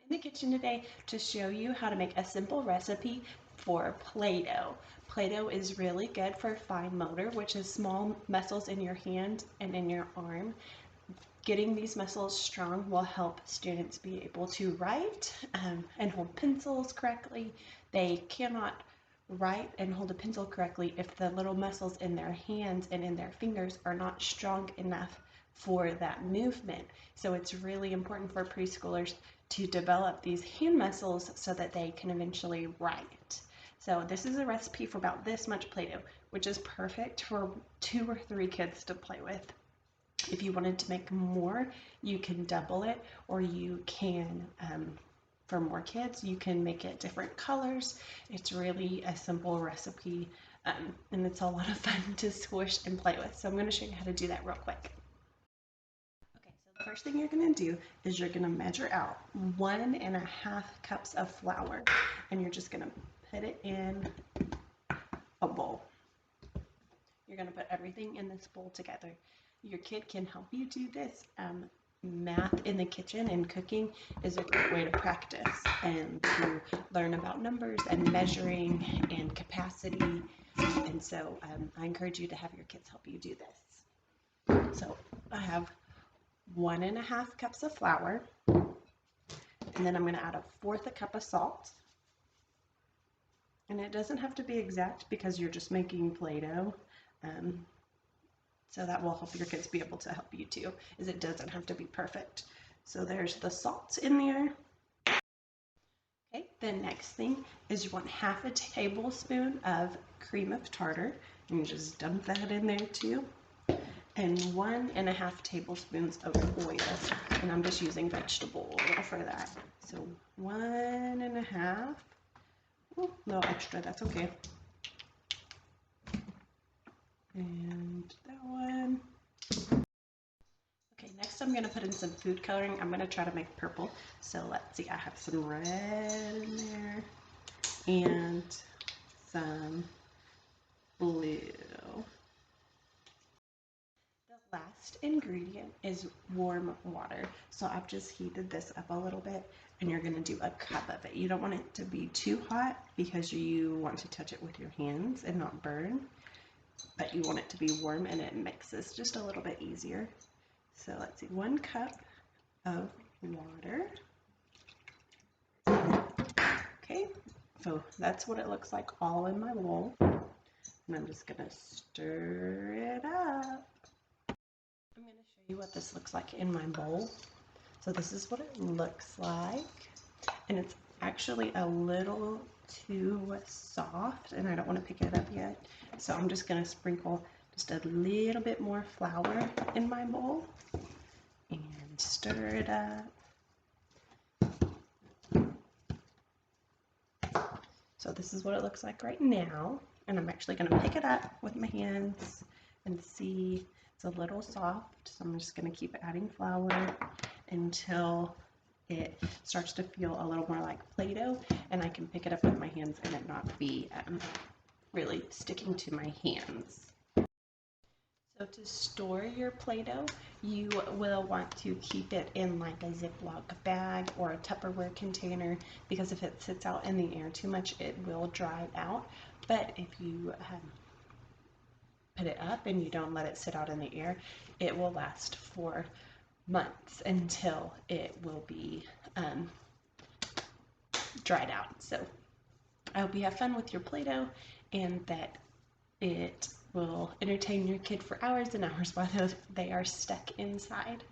in the kitchen today to show you how to make a simple recipe for Play-Doh. Play-Doh is really good for fine motor, which is small muscles in your hand and in your arm. Getting these muscles strong will help students be able to write and hold pencils correctly. They cannot write and hold a pencil correctly if the little muscles in their hands and in their fingers are not strong enough for that movement. So it's really important for preschoolers to develop these hand muscles so that they can eventually write. So this is a recipe for about this much Play-Doh, which is perfect for 2 or 3 kids to play with. If you wanted to make more, you can double it, or you can, for more kids, you can make it different colors. It's really a simple recipe, and it's a lot of fun to squish and play with. So I'm going to show you how to do that real quick. Okay, so the first thing you're going to do is you're going to measure out 1.5 cups of flour, and you're just going to put it in a bowl. You're going to put everything in this bowl together. Your kid can help you do this. Math in the kitchen and cooking is a great way to practice and to learn about numbers and measuring and capacity. And so I encourage you to have your kids help you do this. So I have 1.5 cups of flour, and then I'm going to add 1/4 cup of salt. And it doesn't have to be exact because you're just making Play-Doh. So that will help your kids be able to help you too, is it doesn't have to be perfect. So there's the salt in there. Okay, the next thing is you want 1/2 tablespoon of cream of tartar, and you just dump that in there too. And 1.5 tablespoons of oil, and I'm just using vegetable oil for that. So 1.5, a little extra, that's okay. And that one. Okay, next I'm going to put in some food coloring. I'm going to try to make purple. So let's see, I have some red in there and some blue. The last ingredient is warm water. So I've just heated this up a little bit, and you're going to do 1 cup of it. You don't want it to be too hot because you want to touch it with your hands and not burn. But you want it to be warm, and it mixes just a little bit easier. So let's see, 1 cup of water. Okay, so that's what it looks like all in my bowl. And I'm just gonna stir it up. I'm gonna show you what this looks like in my bowl. So this is what it looks like. And it's actually a little too soft, and I don't want to pick it up yet. So I'm just going to sprinkle just a little bit more flour in my bowl and stir it up. So this is what it looks like right now, and I'm actually going to pick it up with my hands and see it's a little soft. So I'm just going to keep adding flour until it starts to feel a little more like Play-Doh, and I can pick it up with my hands and it not be really sticking to my hands. So to store your Play-Doh, you will want to keep it in like a Ziploc bag or a Tupperware container, because if it sits out in the air too much, it will dry out. But if you put it up and you don't let it sit out in the air, it will last for months until it will be dried out. So I hope you have fun with your Play-Doh and that it will entertain your kid for hours and hours while they are stuck inside.